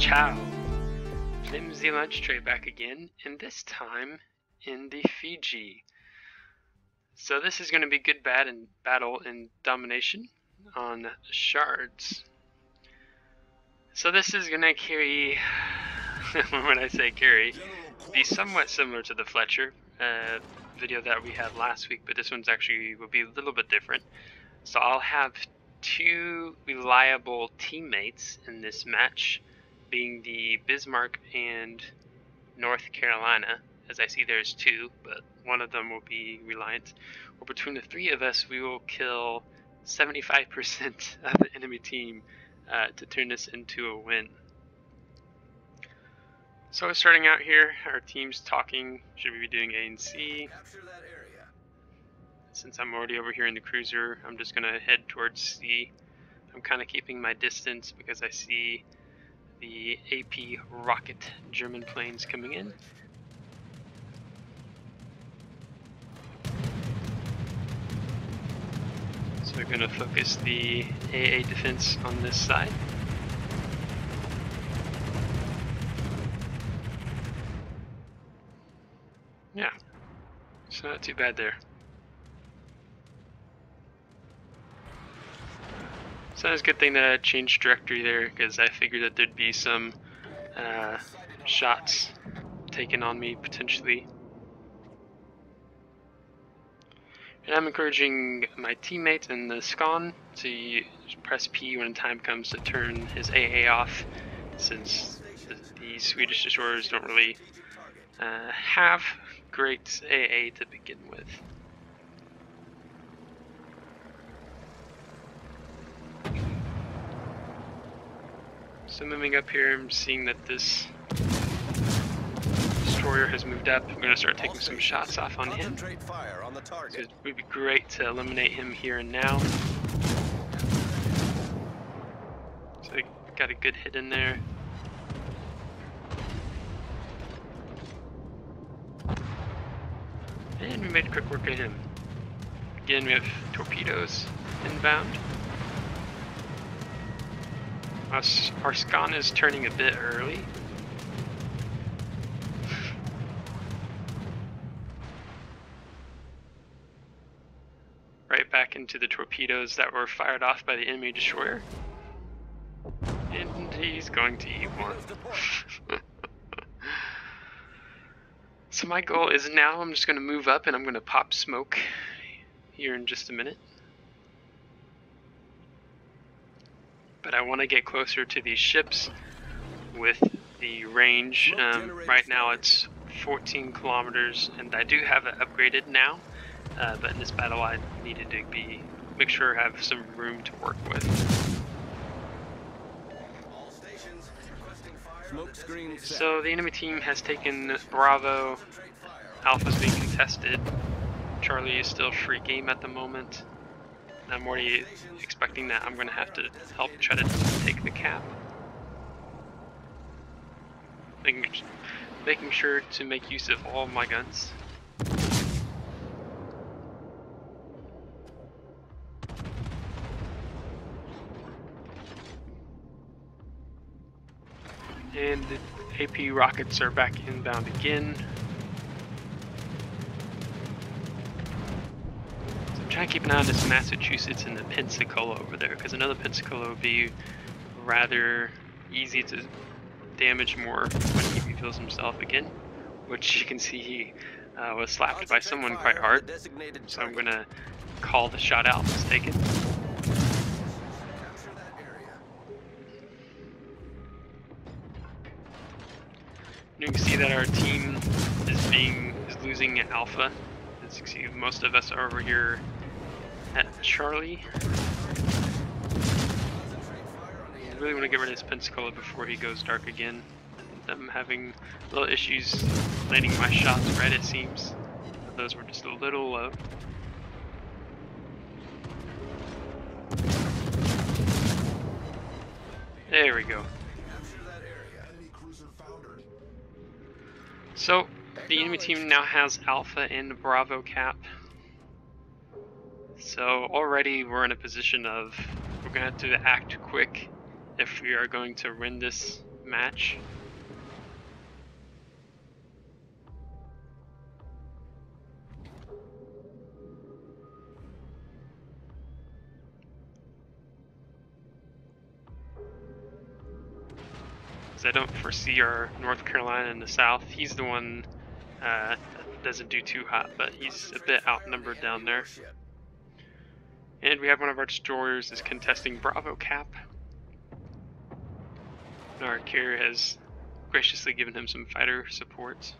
Ciao! Flimsy Lunch Tray back again, and this time in the Fiji. So this is going to be good, bad, and battle and domination on shards. So this is going to carry, when I say carry, be somewhat similar to the Fletcher video that we had last week, but this one's actually will be a little bit different. So I'll have two reliable teammates in this match, being the Bismarck and North Carolina. As I see, there's two, but one of them will be Reliant. Well, between the three of us, we will kill 75% of the enemy team to turn this into a win. So starting out here, our team's talking. Should we be doing A and C? Capture that area. Since I'm already over here in the cruiser, I'm just gonna head towards C. I'm kind of keeping my distance because I see the AP rocket German planes coming in. So we're going to focus the AA defense on this side. Yeah, it's not too bad there. So it's a good thing that I changed directory there, because I figured that there'd be some shots taken on me potentially. And I'm encouraging my teammate in the SCON to press P when the time comes to turn his AA off, since the Swedish destroyers don't really have great AA to begin with. So moving up here, I'm seeing that this destroyer has moved up. I'm going to start taking some shots off on him. So it would be great to eliminate him here and now. So I got a good hit in there. And we made quick work of him. Again, we have torpedoes inbound. Our SCON is turning a bit early. Right back into the torpedoes that were fired off by the enemy destroyer. And he's going to eat one. So my goal is now I'm just going to move up and I'm going to pop smoke here in just a minute. But I want to get closer to these ships with the range. Right now it's 14 kilometers, and I do have it upgraded now. But in this battle I needed to make sure I have some room to work with. So the enemy team has taken Bravo. Alpha's being contested. Charlie is still free game at the moment. I'm already expecting that I'm going to have to help try to take the cap. Making sure to make use of all of my guns. And the AP rockets are back inbound again. So I'm trying to keep an eye on this Massachusetts and the Pensacola over there, because I know the Pensacola would be rather easy to damage more when he reveals himself again, which you can see he was slapped by someone quite hard. So I'm going to call the shot out as taken. You can see that our team is losing Alpha. As you can see, most of us are over here at Charlie. I really want to get rid of this Pensacola before he goes dark again. I'm having little issues landing my shots right, it seems. Those were just a little low. There we go. So, the enemy team now has Alpha and Bravo cap. So already we're in a position of, we're going to have to act quick if we are going to win this match. I don't foresee our North Carolina in the south. He's the one that doesn't do too hot, but he's a bit outnumbered down there. And we have one of our destroyers is contesting Bravo Cap. And our carrier has graciously given him some fighter support.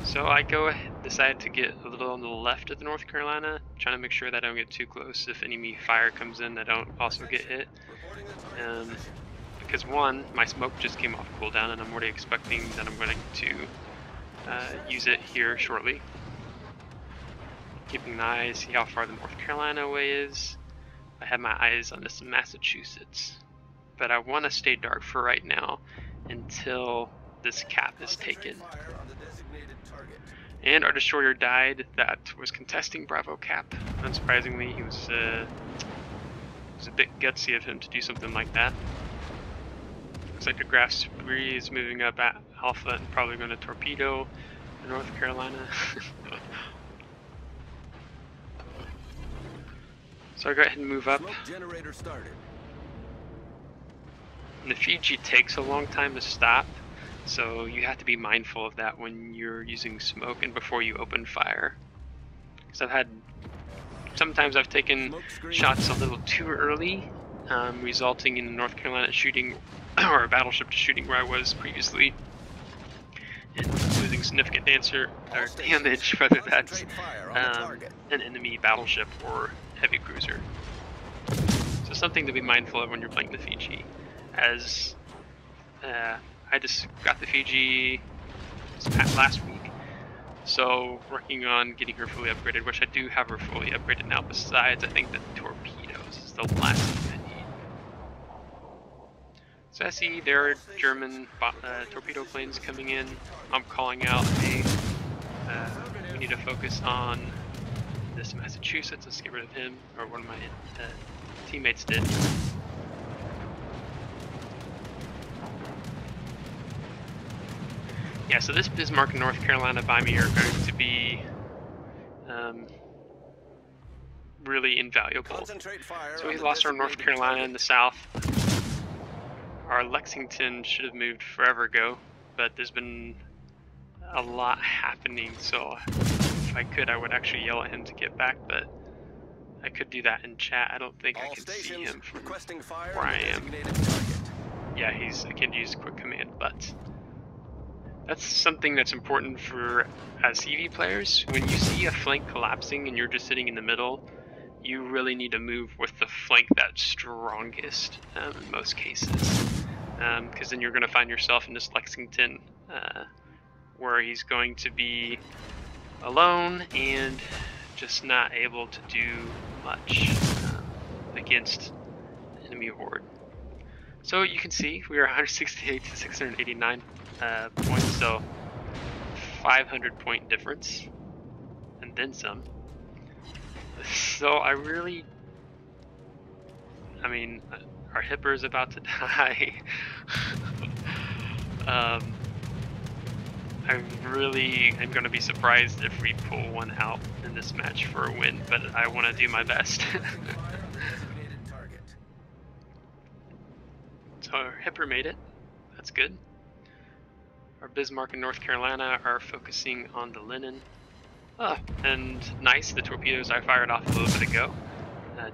So I decide to get a little on the left of the North Carolina, trying to make sure that I don't get too close. If enemy fire comes in, I don't also get hit. Because one, my smoke just came off cooldown, and I'm already expecting that I'm going to use it here shortly. Keeping an eye, see how far the North Carolina away is. I have my eyes on this Massachusetts, but I want to stay dark for right now until this cap is taken. And our destroyer died that was contesting Bravo Cap. Unsurprisingly, it was a bit gutsy of him to do something like that. Looks like the Graf Spree is moving up at Alpha and probably going to torpedo the North Carolina. So I go ahead and move up. Generator started. And the Fiji takes a long time to stop, so you have to be mindful of that when you're using smoke and before you open fire. Because sometimes I've taken shots a little too early, resulting in North Carolina shooting, or a battleship shooting where I was previously, and losing significant damage, whether that's an enemy battleship or heavy cruiser. So something to be mindful of when you're playing the Fiji. As I just got the Fiji last week, so working on getting her fully upgraded, which I do have her fully upgraded now. Besides, I think the torpedoes is the last thing I need. So I see there are German torpedo planes coming in. I'm calling out, hey, we need to focus on this Massachusetts. Let's get rid of him, or one of my teammates did. Yeah, so this Bismarck and North Carolina by me are going to be really invaluable. So we lost our North Carolina in the south. Our Lexington should have moved forever ago, but there's been a lot happening, so if I could, I would actually yell at him to get back, but I could do that in chat. I don't think I can see him from where I am. Yeah, I can use quick command, but that's something that's important for as CV players. When you see a flank collapsing and you're just sitting in the middle, you really need to move with the flank that's strongest in most cases, because then you're going to find yourself in this Lexington where he's going to be alone and just not able to do much against enemy horde. So you can see we are 168 to 689 points, so 500 point difference, and then some. So I mean, our Hipper is about to die. I'm going to be surprised if we pull one out in this match for a win, but I want to do my best. So our Hipper made it. That's good. Our Bismarck and North Carolina are focusing on the Linen. And nice, the torpedoes I fired off a little bit ago.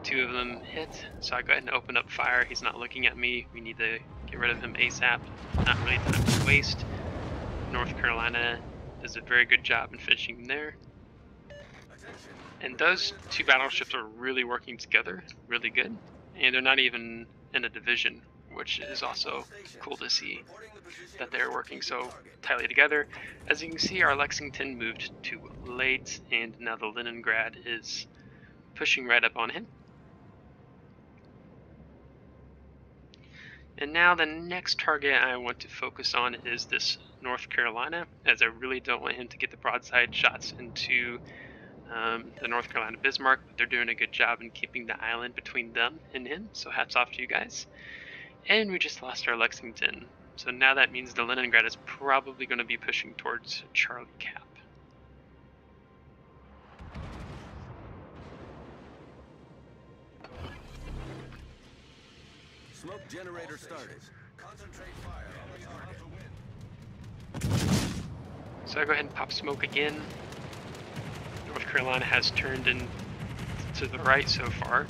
2 of them hit, so I go ahead and open up fire. He's not looking at me. We need to get rid of him ASAP. Not really time to waste. North Carolina does a very good job in finishing there. And those 2 battleships are really working together, really good. And they're not even in a division, which is also cool to see that they're working so tightly together. As you can see, our Lexington moved too late, and now the Leningrad is pushing right up on him. And now the next target I want to focus on is this North Carolina, as I really don't want him to get the broadside shots into the North Carolina Bismarck, but they're doing a good job in keeping the island between them and him, so hats off to you guys. And we just lost our Lexington, so now that means the Leningrad is probably going to be pushing towards Charlie Cap. Smoke generator started. Concentrate fire on the target. So I go ahead and pop smoke again. North Carolina has turned in to the right so far,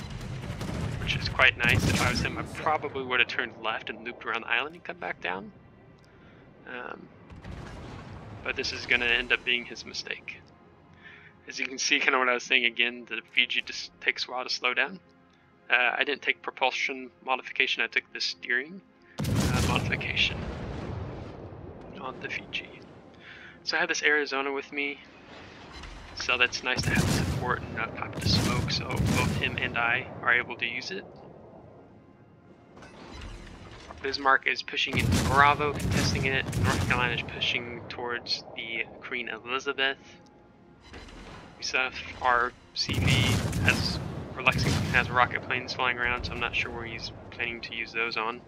which is quite nice. If I was him, I probably would have turned left and looped around the island and come back down. But this is going to end up being his mistake. As you can see, kind of what I was saying again, the Fiji just takes a while to slow down. I didn't take propulsion modification, I took the steering modification on the Fiji. So I have this Arizona with me, so that's nice to have the support and not pop the smoke, so both him and I are able to use it. Bismarck is pushing into Bravo, contesting it. North Carolina is pushing towards the Queen Elizabeth. We saw our CV has, or Lexington has rocket planes flying around, so I'm not sure where he's planning to use those on.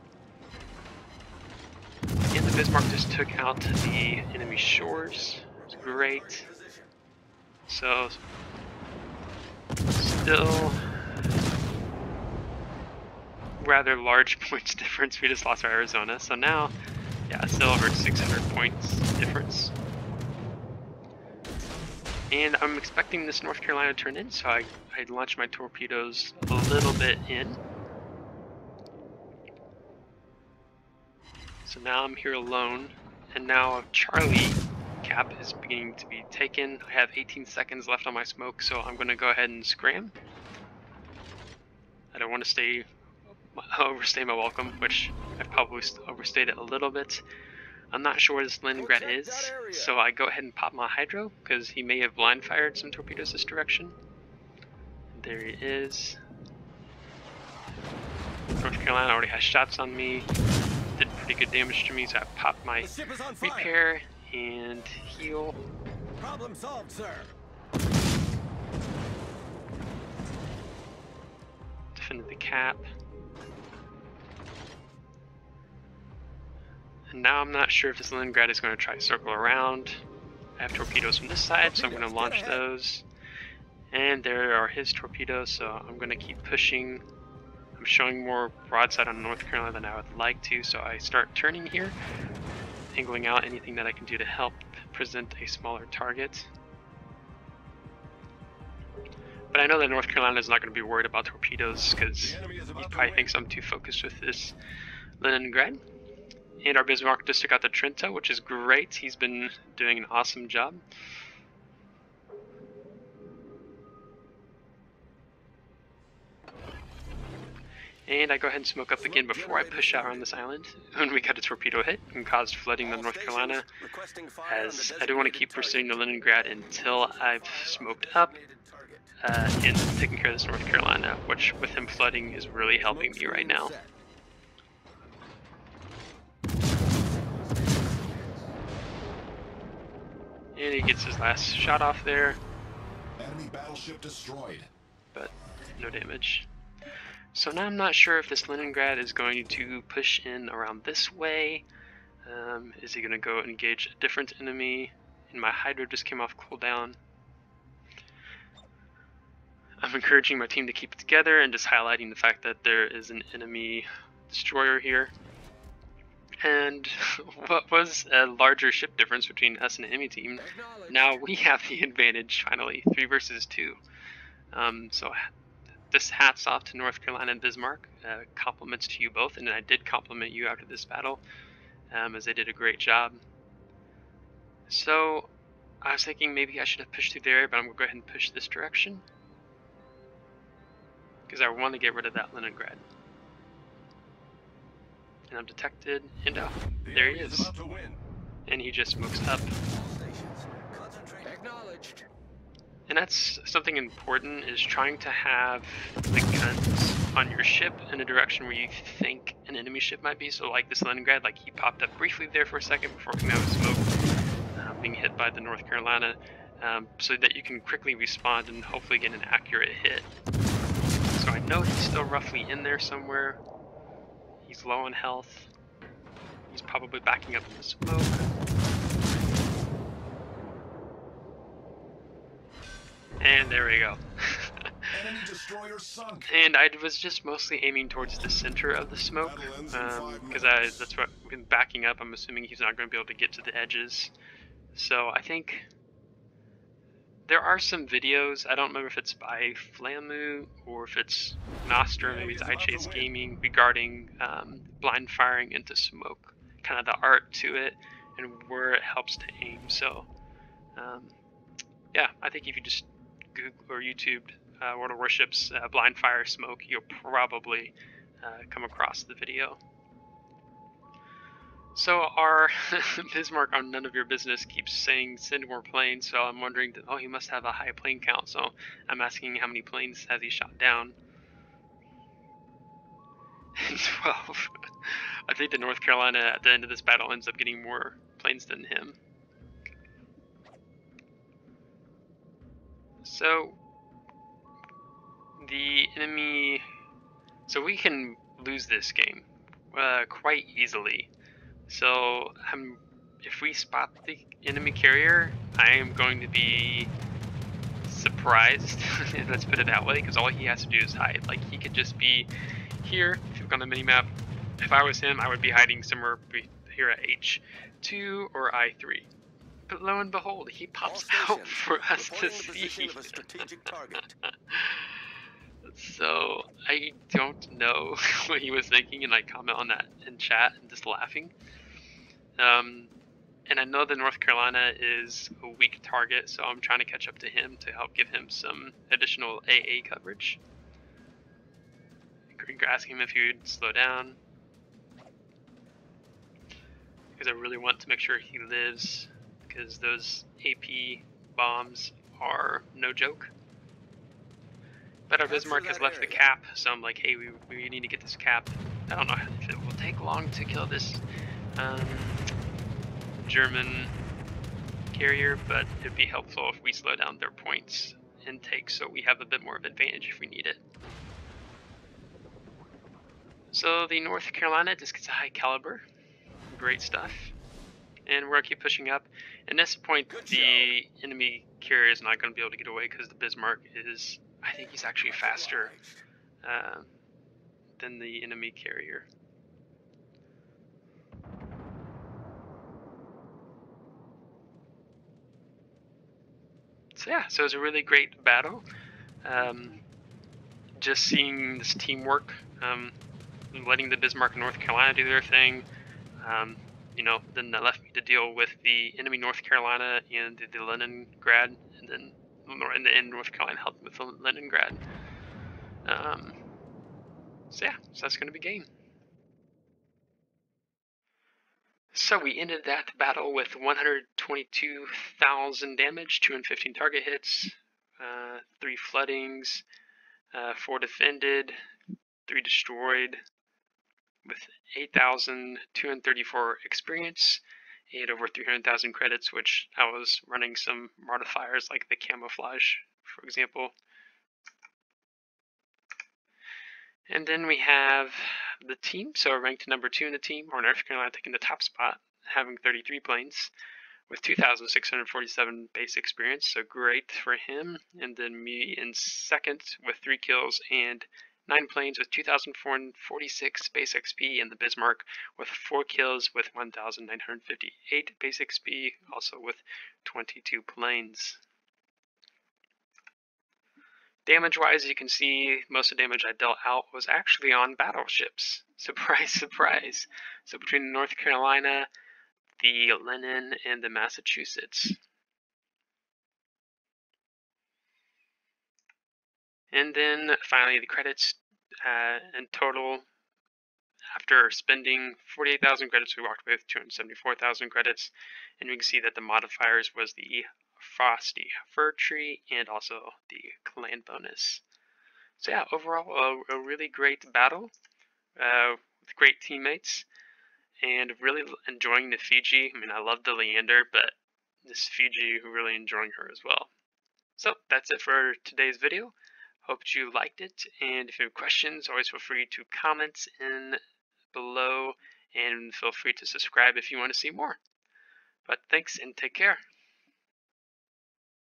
And the Bismarck just took out the enemy shores. It's great. So, still rather large points difference. We just lost our Arizona, so now, yeah, still over 600 points difference. And I'm expecting this North Carolina to turn in, so I launched my torpedoes a little bit in. So now I'm here alone, and now Charlie Cap is beginning to be taken. I have 18 seconds left on my smoke, so I'm going to go ahead and scram. I don't want to overstay my welcome, which I've probably overstayed it a little bit. I'm not sure where this Leningrad is, so I go ahead and pop my hydro, because he may have blind fired some torpedoes this direction. There he is. North Carolina already has shots on me. Did pretty good damage to me, so I popped my repair and heal. Problem solved, sir. Defended the cap. And now I'm not sure if this Leningrad is going to try to circle around. I have torpedoes from this side, so I'm going to launch those. And there are his torpedoes, so I'm going to keep pushing. I'm showing more broadside on North Carolina than I would like to, so I start turning here, angling out anything that I can do to help present a smaller target. But I know that North Carolina is not going to be worried about torpedoes, because he probably thinks I'm too focused with this Leningrad. And our Bismarck just took out the Trento, which is great. He's been doing an awesome job. And I go ahead and smoke up again before I push out on this island. When we got a torpedo hit and caused flooding on North Carolina, as I do want to keep pursuing the Leningrad until I've smoked up and taken care of this North Carolina, which with him flooding is really helping me right now. And he gets his last shot off there. Enemy battleship destroyed. But no damage. So now I'm not sure if this Leningrad is going to push in around this way. Is he going to go engage a different enemy? And my hydro just came off cooldown. I'm encouraging my team to keep it together and just highlighting the fact that there is an enemy destroyer here. And what was a larger ship difference between us and the enemy team, now we have the advantage finally, 3 versus 2. So this hats off to North Carolina and Bismarck, compliments to you both, and I did compliment you after this battle, as they did a great job. So I was thinking maybe I should have pushed through there, but I'm going to go ahead and push this direction, because I want to get rid of that Leningrad. And I'm detected, and there he is. And he just moves up. And that's something important, is trying to have the guns on your ship in a direction where you think an enemy ship might be. So like this Leningrad, like he popped up briefly there for a second before coming out of smoke, being hit by the North Carolina. so that you can quickly respond and hopefully get an accurate hit. So I know he's still roughly in there somewhere. He's low on health. He's probably backing up in the smoke. And there we go. Enemy destroyer sunk. And I was just mostly aiming towards the center of the smoke, because that's what I've been backing up. I'm assuming he's not going to be able to get to the edges. So I think there are some videos, I don't remember if it's by Flamu or if it's Nostra, maybe it's iChase Gaming, regarding blind firing into smoke, kind of the art to it and where it helps to aim. So yeah, I think if you just Google or YouTubed World of Warships blind fire smoke, you'll probably come across the video. So our Bismarck on None of Your Business keeps saying send more planes, so I'm wondering, oh, he must have a high plane count, so I'm asking how many planes has he shot down. 12. I think the North Carolina at the end of this battle ends up getting more planes than him. So the enemy, so we can lose this game quite easily. So if we spot the enemy carrier, I am going to be surprised, let's put it that way, because all he has to do is hide. Like, he could just be here. If you look on the minimap, if I was him, I would be hiding somewhere here at H2 or I3. But lo and behold, he pops out for us to see. So I don't know what he was thinking, and I comment on that in chat and just laughing. And I know the North Carolina is a weak target, so I'm trying to catch up to him to help give him some additional AA coverage. Asking him if he would slow down, because I really want to make sure he lives, because those AP bombs are no joke. But our Bismarck has left the cap, so I'm like, hey, we need to get this cap. I don't know if it will take long to kill this German carrier, but it'd be helpful if we slow down their points intake so we have a bit more of an advantage if we need it. So the North Carolina just gets a high caliber, great stuff, and we're gonna keep pushing up. And at this point, the enemy carrier is not going to be able to get away because the Bismarck is, I think he's actually faster than the enemy carrier. So yeah, so it was a really great battle. Just seeing this teamwork, letting the Bismarck and North Carolina do their thing. You know, then that left me to deal with the enemy North Carolina and the Leningrad, and then in the end North Carolina helped with the Leningrad. So yeah, so that's going to be game. So we ended that battle with 122,000 damage, 215 target hits, 3 floodings, 4 defended, 3 destroyed, with 8,234 experience, and over 300,000 credits, which I was running some modifiers like the camouflage, for example. And then we have the team, so ranked number 2 in the team, or North Carolina taking the top spot, having 33 planes, with 2,647 base experience, so great for him. And then me in second with 3 kills and 9 planes with 2,446 base XP, and the Bismarck with 4 kills with 1,958 base XP, also with 22 planes. Damage-wise, you can see most of the damage I dealt out was actually on battleships. Surprise, surprise. So between North Carolina, the Lenin, and the Massachusetts. And then finally the credits in total. After spending 48,000 credits, we walked away with 274,000 credits, and we can see that the modifiers was the Frosty Fir Tree and also the clan bonus. So yeah, overall a really great battle with great teammates, and really enjoying the Fiji. I mean, I love the Leander, but this Fiji, really enjoying her as well. So that's it for today's video. Hope you liked it, and if you have questions, always feel free to comment in below, and feel free to subscribe if you want to see more. But thanks and take care.